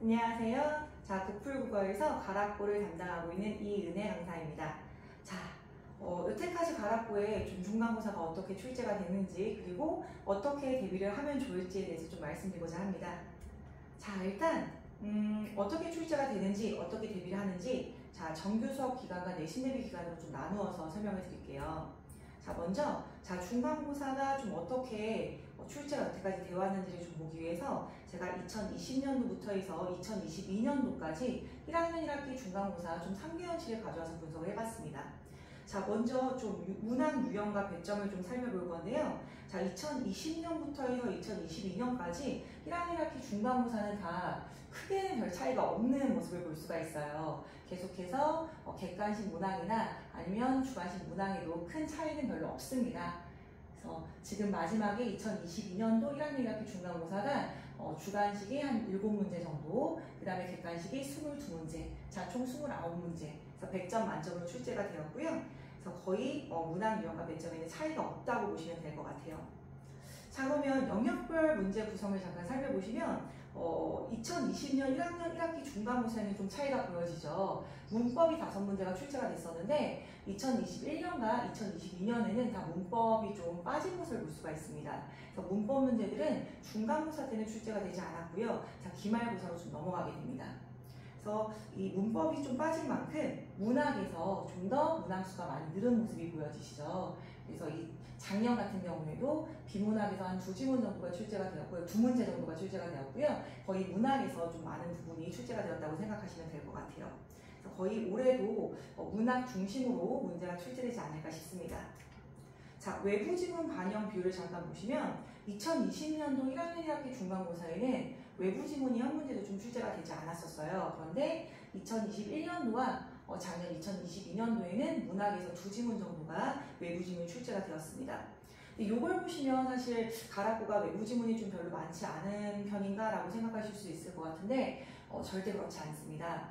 안녕하세요. 자, 독풀국어에서 가락고를 담당하고 있는 이은혜 강사입니다. 자, 여태까지 가락고에 좀 중간고사가 어떻게 출제가 됐는지 그리고 어떻게 대비를 하면 좋을지에 대해서 좀 말씀드리고자 합니다. 자, 일단 어떻게 출제가 되는지 어떻게 대비를 하는지 자, 정규 수업 기간과 내신 대비 기간으로 좀 나누어서 설명을 드릴게요. 자, 먼저 중간고사가 좀 어떻게 출제가 여태까지 되어 왔는지를 좀 보기 위해서 제가 2020년도부터 해서 2022년도까지 1학년 1학기 중간고사 좀 3개월치를 가져와서 분석을 해봤습니다. 자, 먼저 좀 문학 유형과 배점을 좀 살펴볼 건데요. 자, 2020년부터 해서 2022년까지 1학년 1학기 중간고사는 다 크게는 별 차이가 없는 모습을 볼 수가 있어요. 계속해서 객관식 문항이나 아니면 주관식 문항에도 큰 차이는 별로 없습니다. 그래서 지금 마지막에 2022년도 1학년 1학기 중간고사가 주관식이 한 7문제 정도, 그 다음에 객관식이 22문제, 자, 총 29문제, 그래서 100점 만점으로 출제가 되었고요. 그래서 거의 문항 유형과 배점에는 차이가 없다고 보시면 될 것 같아요. 자, 그러면 영역별 문제 구성을 잠깐 살펴보시면 2020년 1학년 1학기 중간고사에는 좀 차이가 보여지죠. 문법이 5문제가 출제가 됐었는데 2021년과 2022년에는 다 문법이 좀 빠진 모습을 볼 수가 있습니다. 그래서 문법 문제들은 중간고사 때는 출제가 되지 않았고요. 자, 기말고사로 좀 넘어가게 됩니다. 그래서 이 문법이 좀 빠진 만큼 문학에서 좀 더 문항수가 많이 늘은 모습이 보여지시죠. 그래서 이 작년 같은 경우에도 비문학에서 한 2지문 정도가 출제가 되었고요. 2문제 정도가 출제가 되었고요. 거의 문학에서 좀 많은 부분이 출제가 되었다고 생각하시면 될 것 같아요. 그래서 거의 올해도 문학 중심으로 문제가 출제되지 않을까 싶습니다. 자, 외부 지문 반영 비율을 잠깐 보시면 2020년도 1학년 1학기 중간고사에는 외부 지문이 한 문제도 좀 출제가 되지 않았었어요. 그런데 2021년도와 작년 2022년도에는 문학에서 2지문 정도가 외부 지문이 출제가 되었습니다. 이걸 보시면 사실 가락고가 외부 지문이 좀 별로 많지 않은 편인가 라고 생각하실 수 있을 것 같은데 절대 그렇지 않습니다.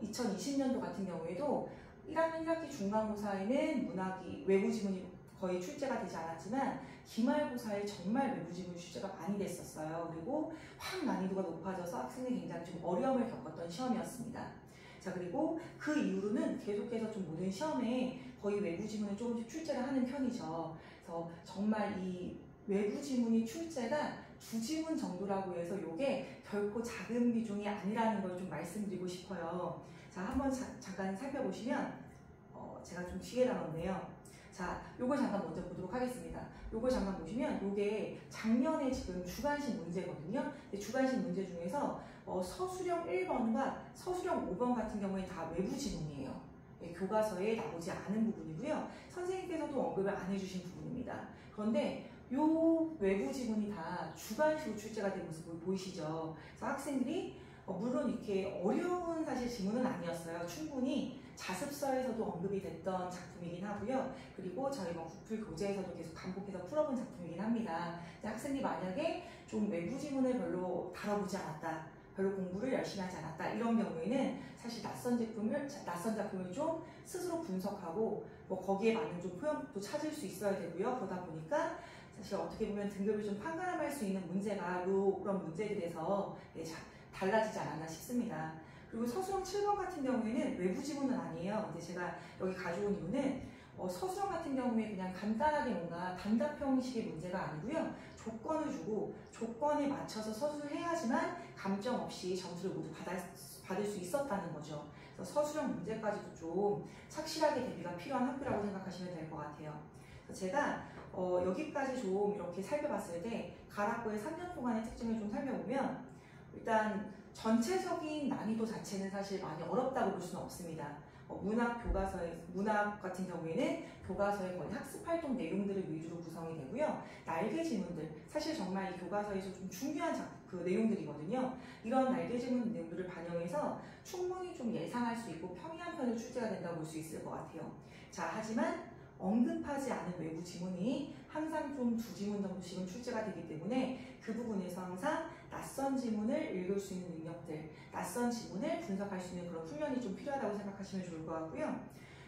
2020년도 같은 경우에도 1학년 1학기 중간고사에는 문학이 외부 지문이 거의 출제가 되지 않았지만 기말고사에 정말 외부 지문 출제가 많이 됐었어요. 그리고 확 난이도가 높아져서 학생이 굉장히 좀 어려움을 겪었던 시험이었습니다. 자, 그리고 그 이후로는 계속해서 좀 모든 시험에 거의 외부 지문을 조금씩 출제를 하는 편이죠. 그래서 정말 이 외부 지문이 출제가 2지문 정도라고 해서 이게 결코 작은 비중이 아니라는 걸 좀 말씀드리고 싶어요. 자, 한번 잠깐 살펴보시면 제가 좀 뒤에 나눴네요. 자, 요걸 잠깐 먼저 보도록 하겠습니다. 요걸 잠깐 보시면 요게 작년에 지금 주관식 문제거든요. 주관식 문제 중에서 서술형 1번과 서술형 5번 같은 경우에 다 외부 지문이에요. 교과서에 나오지 않은 부분이고요. 선생님께서도 언급을 안 해주신 부분입니다. 그런데 요 외부 지문이 다 주관식으로 출제가 된 모습을 보이시죠? 그래서 학생들이 물론 이렇게 어려운 사실 지문은 아니었어요. 충분히 자습서에서도 언급이 됐던 작품이긴 하고요. 그리고 저희 국풀 교재에서도 계속 반복해서 풀어본 작품이긴 합니다. 학생들이 만약에 좀 외부 지문을 별로 다뤄보지 않았다, 별로 공부를 열심히 하지 않았다 이런 경우에는 사실 낯선 작품을 좀 스스로 분석하고 거기에 맞는 좀 표현도 찾을 수 있어야 되고요. 그러다 보니까 사실 어떻게 보면 등급을 좀 판가름할 수 있는 문제가 그런 문제들에서 달라지지 않았나 싶습니다. 그리고 서술형 7번 같은 경우에는 외부 지문은 아니에요. 근데 제가 여기 가져온 이유는 서술형 같은 경우에 그냥 간단하게 뭔가 단답 형식의 문제가 아니고요. 조건을 주고 조건에 맞춰서 서술해야지만 감점 없이 점수를 모두 받을 수 있었다는 거죠. 그래서 서술형 문제까지도 좀 착실하게 대비가 필요한 학교라고 생각하시면 될 것 같아요. 그래서 제가 여기까지 좀 이렇게 살펴봤을 때 가락고의 3년 동안의 특징을 좀 살펴보면 일단 전체적인 난이도 자체는 사실 많이 어렵다고 볼 수는 없습니다. 문학 같은 경우에는 교과서의 거의 학습활동 내용들을 위주로 구성이 되고요. 날개 지문들, 사실 정말 이 교과서에서 좀 중요한 그 내용들이거든요. 이런 날개 지문 내용들을 반영해서 충분히 좀 예상할 수 있고 평이한 편으로 출제가 된다고 볼 수 있을 것 같아요. 자, 하지만 언급하지 않은 외부 지문이 항상 좀 2지문 정도씩은 출제가 되기 때문에 그 부분에서 항상 낯선 지문을 읽을 수 있는 능력들, 낯선 지문을 분석할 수 있는 그런 훈련이 좀 필요하다고 생각하시면 좋을 것 같고요.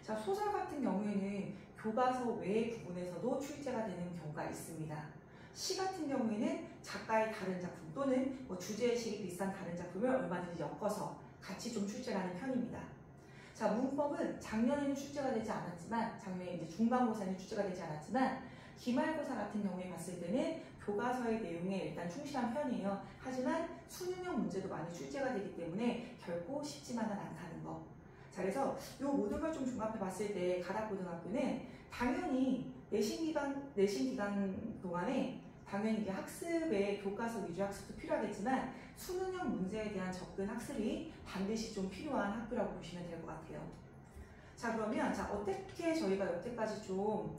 자, 소설 같은 경우에는 교과서 외의 부분에서도 출제가 되는 경우가 있습니다. 시 같은 경우에는 작가의 다른 작품 또는 뭐 주제의식이 비슷한 다른 작품을 얼마든지 엮어서 같이 좀 출제를 하는 편입니다. 자, 문법은 작년에는 출제가 되지 않았지만, 작년에 이제 중간고사는 출제가 되지 않았지만, 기말고사 같은 경우에 봤을 때는 교과서의 내용에 일단 충실한 편이에요. 하지만 수능형 문제도 많이 출제가 되기 때문에 결코 쉽지만은 않다는 거. 자, 그래서 이 모든 걸 좀 종합해 봤을 때 가락고등학교는 당연히 내신 기간 동안에 당연히 이게 학습에 교과서 위주 학습도 필요하겠지만 수능형 문제에 대한 접근 학습이 반드시 좀 필요한 학교라고 보시면 될 것 같아요. 자, 그러면 어떻게 저희가 여태까지 좀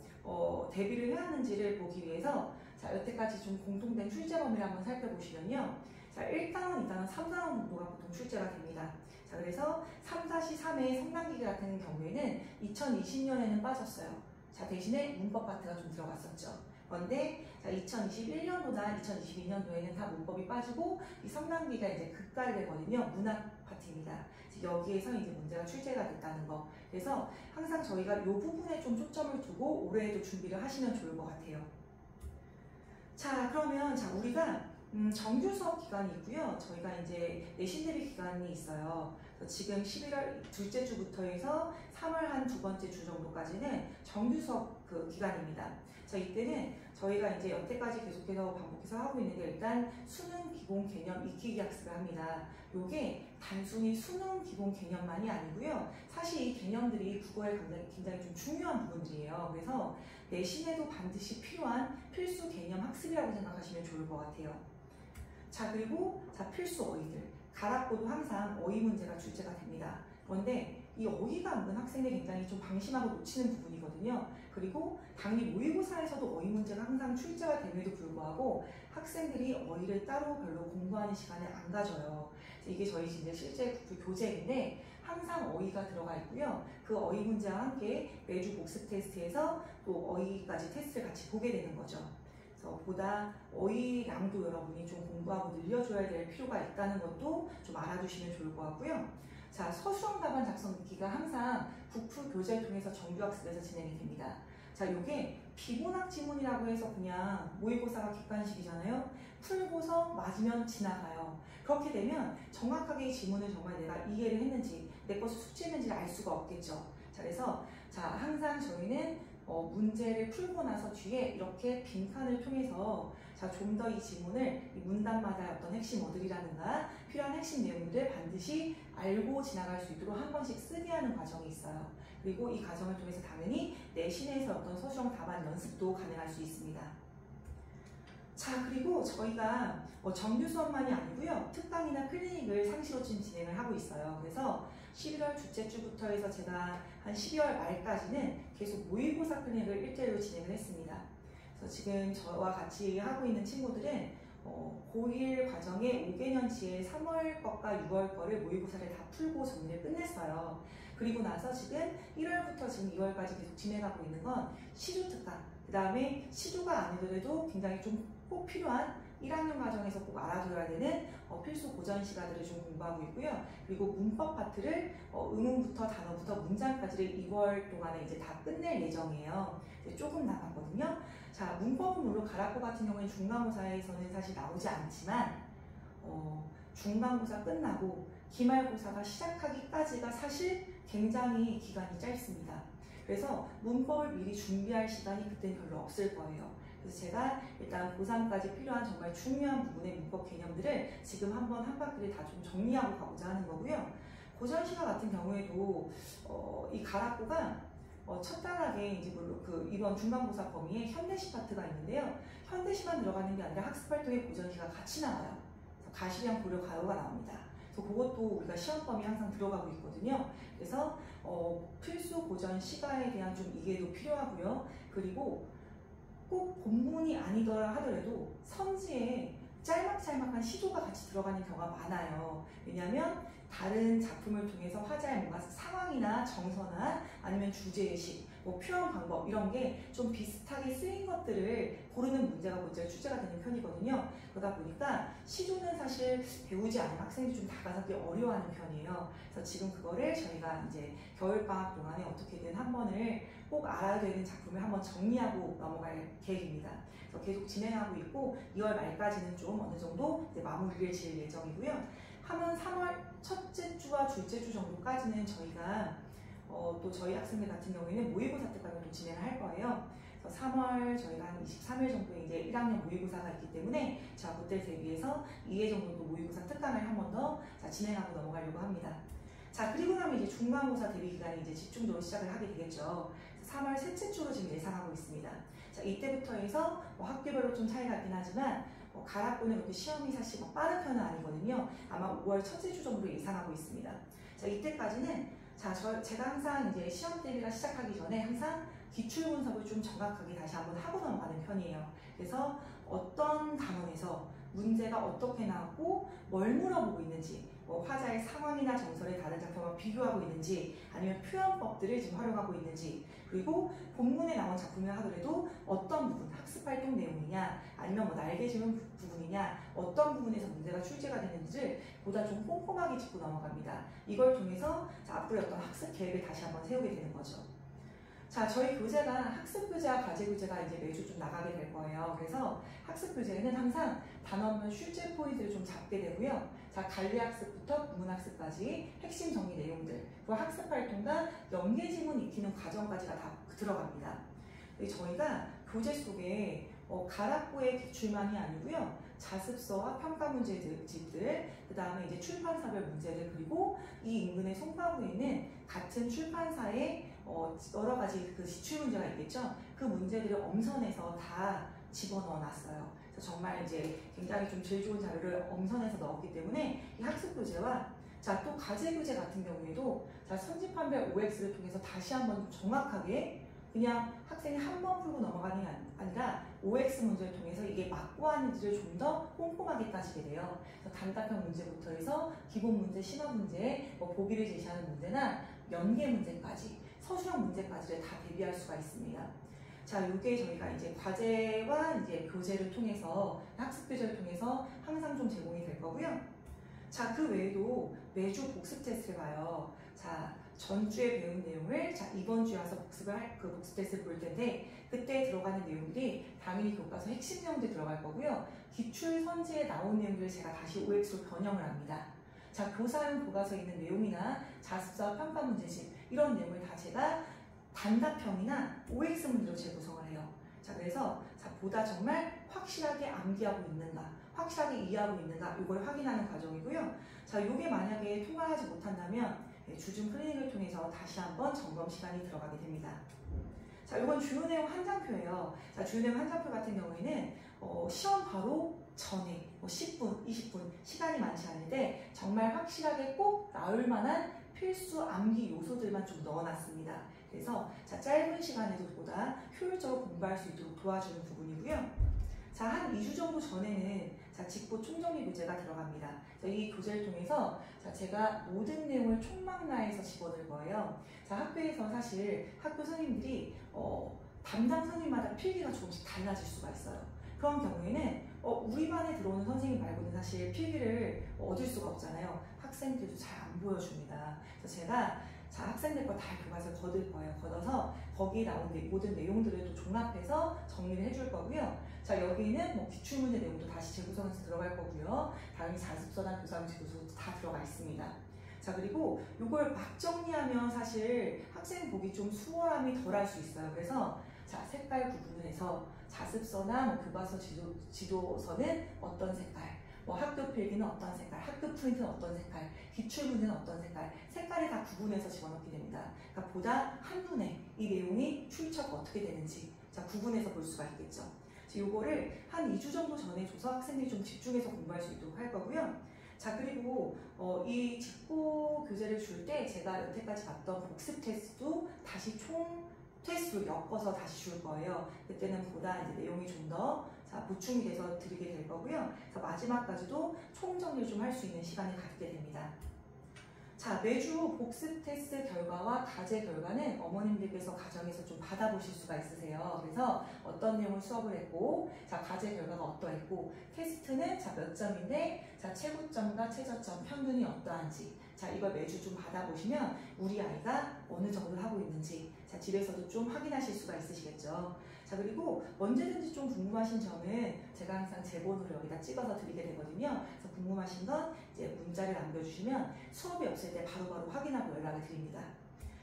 대비를 해왔는지를 보기 위해서 여태까지 좀 공통된 출제 범위를 한번 살펴보시면요. 자, 1단원, 2단원, 3단원 정도가 보통 출제가 됩니다. 자, 그래서 3-3의 성난기계 같은 경우에는 2020년에는 빠졌어요. 자, 대신에 문법 파트가 좀 들어갔었죠. 그런데 2021년도나 2022년도에는 다 문법이 빠지고 이 성난기가 이제 급가되거든요. 문학 파트입니다. 여기에서 이제 문제가 출제가 됐다는 거. 그래서 항상 저희가 이 부분에 좀 초점을 두고 올해에도 준비를 하시면 좋을 것 같아요. 자, 그러면 우리가 정규 수업 기간이 있고요. 저희가 이제 내신 대비 기간이 있어요. 지금 11월 둘째 주부터 해서 3월 한 두 번째 주 정도까지는 정규 수업 그 기간입니다. 자, 이때는 저희가 이제 여태까지 계속해서 반복해서 하고 있는 게 일단 수능 기본 개념 익히기 학습을 합니다. 요게 단순히 수능 기본 개념만이 아니고요. 사실 이 개념들이 국어에 굉장히 좀 중요한 부분들이에요. 그래서 내신에도 반드시 필요한 필수 개념 학습이라고 생각하시면 좋을 것 같아요. 자, 그리고 필수 어휘들. 가락고도 항상 어휘 문제가 출제가 됩니다. 그런데 이 어휘가 은근 학생들이 굉장히 좀 방심하고 놓치는 부분이거든요. 그리고 당연히 모의고사에서도 어휘 문제가 항상 출제가 됨에도 불구하고 학생들이 어휘를 따로 별로 공부하는 시간을 안 가져요. 이게 저희 이제 실제 교재인데 항상 어휘가 들어가 있고요. 그 어휘 문제와 함께 매주 복습 테스트에서 또 어휘까지 테스트를 같이 보게 되는 거죠. 그래서 보다 어휘량도 여러분이 좀 공부하고 늘려줘야 될 필요가 있다는 것도 좀 알아두시면 좋을 것 같고요. 자, 서술형 답안 작성기가 항상 국프 교재를 통해서 정규학습에서 진행이 됩니다. 자, 요게 비문학 지문이라고 해서 그냥 모의고사가 객관식이잖아요. 풀고서 맞으면 지나가요. 그렇게 되면 정확하게 이 지문을 정말 내가 이해를 했는지 내 것을 숙지했는지를 알 수가 없겠죠. 자, 그래서 항상 저희는 문제를 풀고 나서 뒤에 이렇게 빈칸을 통해서 좀 더 이 지문을 이 문단마다 어떤 핵심 어들이라든가 필요한 핵심 내용들을 반드시 알고 지나갈 수 있도록 한 번씩 쓰게 하는 과정이 있어요. 그리고 이 과정을 통해서 당연히 내신에서 어떤 서술형 답안 연습도 가능할 수 있습니다. 자, 그리고 저희가 정규 수업만이 아니고요. 특강이나 클리닉을 상시로 지금 진행을 하고 있어요. 그래서 11월 둘째 주부터 해서 제가 한 12월 말까지는 계속 모의고사 클리닉을 일대일로 진행을 했습니다. 그래서 지금 저와 같이 하고 있는 친구들은 고1 과정에 5개년치의 3월 것과 6월 거를 모의고사를 다 풀고 정리를 끝냈어요. 그리고 나서 지금 1월부터 지금 2월까지 계속 진행하고 있는 건 시조 특강, 그 다음에 시조가 아니더라도 굉장히 좀 꼭 필요한 1학년 과정에서 꼭 알아둬야 되는 필수 고전 시가들을 좀 공부하고 있고요. 그리고 문법 파트를 의문부터 단어부터 문장까지를 2월 동안에 이제 다 끝낼 예정이에요. 이제 조금 남았거든요. 자, 문법은 물론 가락고 같은 경우에는 중간고사에서는 사실 나오지 않지만 중간고사 끝나고 기말고사가 시작하기까지가 사실 굉장히 기간이 짧습니다. 그래서 문법을 미리 준비할 시간이 그때는 별로 없을 거예요. 그래서 제가 일단 고3까지 필요한 정말 중요한 부분의 문법 개념들을 지금 한번 한 바퀴를 다 좀 정리하고 가고자 하는 거고요. 고전시가 같은 경우에도 이 가락고가 첫 단락에 이제 물론 이번 중간고사 범위에 현대시 파트가 있는데요. 현대시만 들어가는 게 아니라 학습활동의 고전시가 같이 나와요. 그래서 가시량 고려 가요가 나옵니다. 그래서 그것도 우리가 시험 범위에 항상 들어가고 있거든요. 그래서 필수 고전 시가에 대한 좀 이해도 필요하고요. 그리고 꼭 본문이 아니더라 하더라도 선지에 짤막짤막한 시조가 같이 들어가는 경우가 많아요. 왜냐하면 다른 작품을 통해서 화자의 뭔가 상황이나 정서나 아니면 주제의식 뭐 표현 방법 이런 게 좀 비슷하게 쓰인 것들을 고르는 문제가 문제가 출제가 되는 편이거든요. 그러다 보니까 시조는 사실 배우지 않은 학생들이 좀 다가가기 어려워하는 편이에요. 그래서 지금 그거를 저희가 이제 겨울방학 동안에 어떻게든 한 번을 꼭 알아야 되는 작품을 한번 정리하고 넘어갈 계획입니다. 그래서 계속 진행하고 있고 2월 말까지는 좀 어느 정도 이제 마무리를 지을 예정이고요. 하면 3월 첫째 주와 둘째 주 정도까지는 저희가 또 저희 학생들 같은 경우에는 모의고사 특강을 또 진행을 할 거예요. 그래서 3월 저희가 한 23일 정도에 이제 1학년 모의고사가 있기 때문에 자 그때 대비해서 2회 정도 모의고사 특강을 한 번 더 진행하고 넘어가려고 합니다. 자 그리고 나면 이제 중간고사 대비 기간이 이제 집중적으로 시작을 하게 되겠죠. 3월 셋째 주로 지금 예상하고 있습니다. 자 이때부터 해서 뭐 학교별로 좀 차이가 있긴 하지만 가락고는 그렇게 시험이 사실 빠른 편은 아니거든요. 아마 5월 첫째 주 정도로 예상하고 있습니다. 자 이때까지는 제가 항상 이제 시험 대비가 시작하기 전에 항상 기출 분석을 좀 정확하게 다시 한번 하고 넘어가는 편이에요. 그래서 어떤 단원에서 문제가 어떻게 나왔고 뭘 물어보고 있는지, 화자의 상황이나 정설의 다른 작품과 비교하고 있는지, 아니면 표현법들을 지금 활용하고 있는지, 그리고 본문에 나온 작품을 하더라도 어떤 부분, 학습활동 내용이냐, 아니면 뭐 날개지문 부분이냐, 어떤 부분에서 문제가 출제가 되는지를 보다 좀 꼼꼼하게 짚고 넘어갑니다. 이걸 통해서 앞으로 어떤 학습 계획을 다시 한번 세우게 되는 거죠. 자, 저희 교재가 학습 교재와 과제 교재가 이제 매주 좀 나가게 될 거예요. 그래서 학습 교재는 항상 단원별 출제 포인트를 좀 잡게 되고요. 자, 관리학습부터 구문학습까지 핵심 정리 내용들, 그리고 학습 활동과 연계 지문 익히는 과정까지가 다 들어갑니다. 저희가 교재 속에 가락고의 기출만이 아니고요. 자습서와 평가 문제집들, 그 다음에 이제 출판사별 문제들, 그리고 이 인근의 송파구에 있는 같은 출판사의 여러 가지 그 지출 문제가 있겠죠. 그 문제들을 엄선해서 다 집어넣어 놨어요. 그래서 정말 이제 굉장히 좀 질 좋은 자료를 엄선해서 넣었기 때문에 이 학습 교재와 또 과제 교재 같은 경우에도 선집판별 OX를 통해서 다시 한번 정확하게 그냥 학생이 한 번 풀고 넘어가는 게 아니라 OX 문제를 통해서 이게 맞고 하는지를 좀 더 꼼꼼하게 따지게 돼요. 그래서 단답형 문제부터 해서 기본 문제, 심화 문제, 보기를 제시하는 문제나 연계 문제까지, 서술형 문제까지를 다 대비할 수가 있습니다. 자, 요게 저희가 이제 과제와 이제 교재를 통해서, 학습 교재를 통해서 항상 좀 제공이 될 거고요. 자, 그 외에도 매주 복습 테스트를 봐요. 자, 전주에 배운 내용을 이번 주에 와서 복습을 그 복습 테스트를 볼 텐데, 그때 들어가는 내용들이 당연히 교과서 핵심 내용들이 들어갈 거고요. 기출 선지에 나온 내용들을 제가 다시 OX로 변형을 합니다. 자, 교사용 교과서에 있는 내용이나 자습서, 평가 문제집 이런 내용을 다 제가 단답형이나 OX 문제로 재구성을 해요. 자, 그래서 보다 정말 확실하게 암기하고 있는가, 확실하게 이해하고 있는가, 이걸 확인하는 과정이고요. 자, 요게 만약에 통과하지 못한다면 주중 클리닉을 통해서 다시 한번 점검 시간이 들어가게 됩니다. 자, 이건 주요 내용 한 장표예요. 자, 주요 내용 한 장표 같은 경우에는 시험 바로 전에 10분, 20분 시간이 많지 않은데 정말 확실하게 꼭 나올 만한 필수 암기 요소들만 좀 넣어놨습니다. 그래서 짧은 시간에도 보다 효율적으로 공부할 수 있도록 도와주는 부분이고요. 자, 한 2주 정도 전에는 직보 총정리 교재가 들어갑니다. 이 교재를 통해서 제가 모든 내용을 총망라해서 집어넣을 거예요. 자, 학교에서 사실 학교 선생님들이 담당 선생님마다 필기가 조금씩 달라질 수가 있어요. 그런 경우에는 우리 반에 들어오는 선생님 말고는 사실 필기를 얻을 수가 없잖아요. 학생들도 잘 안 보여줍니다. 그래서 제가 학생들 거 다 교과서에 거둘 거예요. 걷어서 거기에 나온 모든 내용들을 또 종합해서 정리를 해줄 거고요. 자, 여기는 기출문제 내용도 다시 재구성해서 들어갈 거고요. 당연히 자습서나 교사문 재구성도 다 들어가 있습니다. 자, 그리고 이걸 막 정리하면 사실 학생 보기 좀 수월함이 덜할 수 있어요. 그래서 색깔 구분을 해서 자습서나 교과서 지도서는 어떤 색깔, 학교 필기는 어떤 색깔, 학교 프린트는 어떤 색깔, 기출문제는 어떤 색깔, 색깔이 다 구분해서 집어넣게 됩니다. 그러니까 보다 한눈에 이 내용이 출처가 어떻게 되는지 구분해서 볼 수가 있겠죠. 요거를 한 2주 정도 전에 줘서 학생들이 좀 집중해서 공부할 수 있도록 할 거고요. 자, 그리고 이 직보 교재를 줄 때 제가 여태까지 봤던 복습 테스트도 다시 총 테스트로 엮어서 다시 줄 거예요. 그때는 보다 이제 내용이 좀 더 보충이 돼서 드리게 될 거고요. 그래서 마지막까지도 총 정리를 좀 할 수 있는 시간을 갖게 됩니다. 자, 매주 복습 테스트 결과와 과제 결과는 어머님들께서 가정에서 좀 받아보실 수가 있으세요. 그래서 어떤 내용을 수업을 했고, 자, 과제 결과가 어떠했고, 테스트는 자, 몇 점인데, 자, 최고점과 최저점, 평균이 어떠한지, 자, 이걸 매주 좀 받아보시면 우리 아이가 어느 정도를 하고 있는지, 자, 집에서도 좀 확인하실 수가 있으시겠죠. 자, 그리고 언제든지 좀 궁금하신 점은 제가 항상 제 번호를 여기다 찍어서 드리게 되거든요. 그래서 궁금하신 건 이제 문자를 남겨주시면 수업이 없을 때 바로바로 확인하고 연락을 드립니다.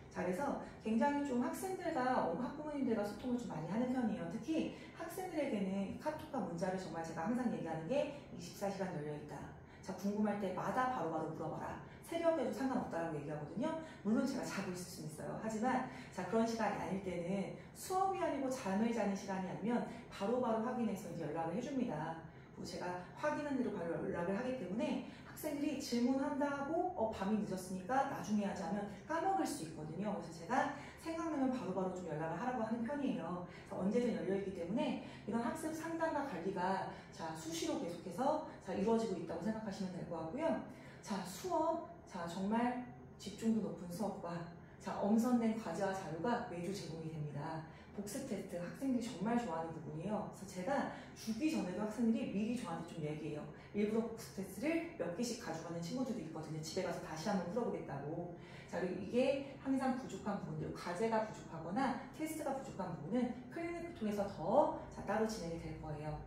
자, 그래서 굉장히 좀 학생들과 학부모님들과 소통을 좀 많이 하는 편이에요. 특히 학생들에게는 카톡과 문자를 정말 제가 항상 얘기하는 게 24시간 열려있다. 자, 궁금할 때마다 바로바로 물어봐라. 새벽에도 상관없다라고 얘기하거든요. 물론 제가 자고 있을 수는 있어요. 하지만 자, 그런 시간이 아닐 때는 수업이 아니고 잠을 자는 시간이 아니면 바로바로 확인해서 이제 연락을 해줍니다. 그리고 제가 확인한 대로 바로 연락을 하기 때문에 학생들이 질문한다고 밤이 늦었으니까 나중에 하자 하면 까먹을 수 있거든요. 그래서 제가 생각나면 바로바로 좀 연락을 하라고 하는 편이에요. 그래서 언제든 열려있기 때문에 이런 학습 상담과 관리가 자, 수시로 계속해서 자, 이루어지고 있다고 생각하시면 될 것 같고요. 자, 수업, 자, 정말 집중도 높은 수업과 자, 엄선된 과제와 자료가 매주 제공이 됩니다. 복습 테스트 학생들이 정말 좋아하는 부분이에요. 그래서 제가 주기 전에도 학생들이 미리 저한테 좀 얘기해요. 일부러 복습 테스트를 몇 개씩 가져가는 친구들도 있거든요. 집에 가서 다시 한번 풀어보겠다고. 자, 그리고 이게 항상 부족한 부분들, 과제가 부족하거나 테스트가 부족한 부분은 클리닉을 통해서 더 자, 따로 진행이 될 거예요.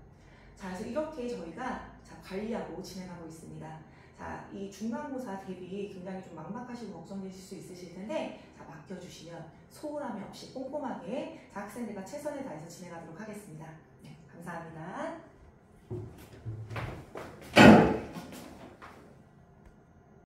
자, 그래서 이렇게 저희가 자, 관리하고 진행하고 있습니다. 자, 이 중간고사 대비 굉장히 좀 막막하시고 걱정되실 수 있으실 텐데 자, 맡겨주시면 소홀함이 없이 꼼꼼하게 자, 학생들과 최선을 다해서 진행하도록 하겠습니다. 네, 감사합니다.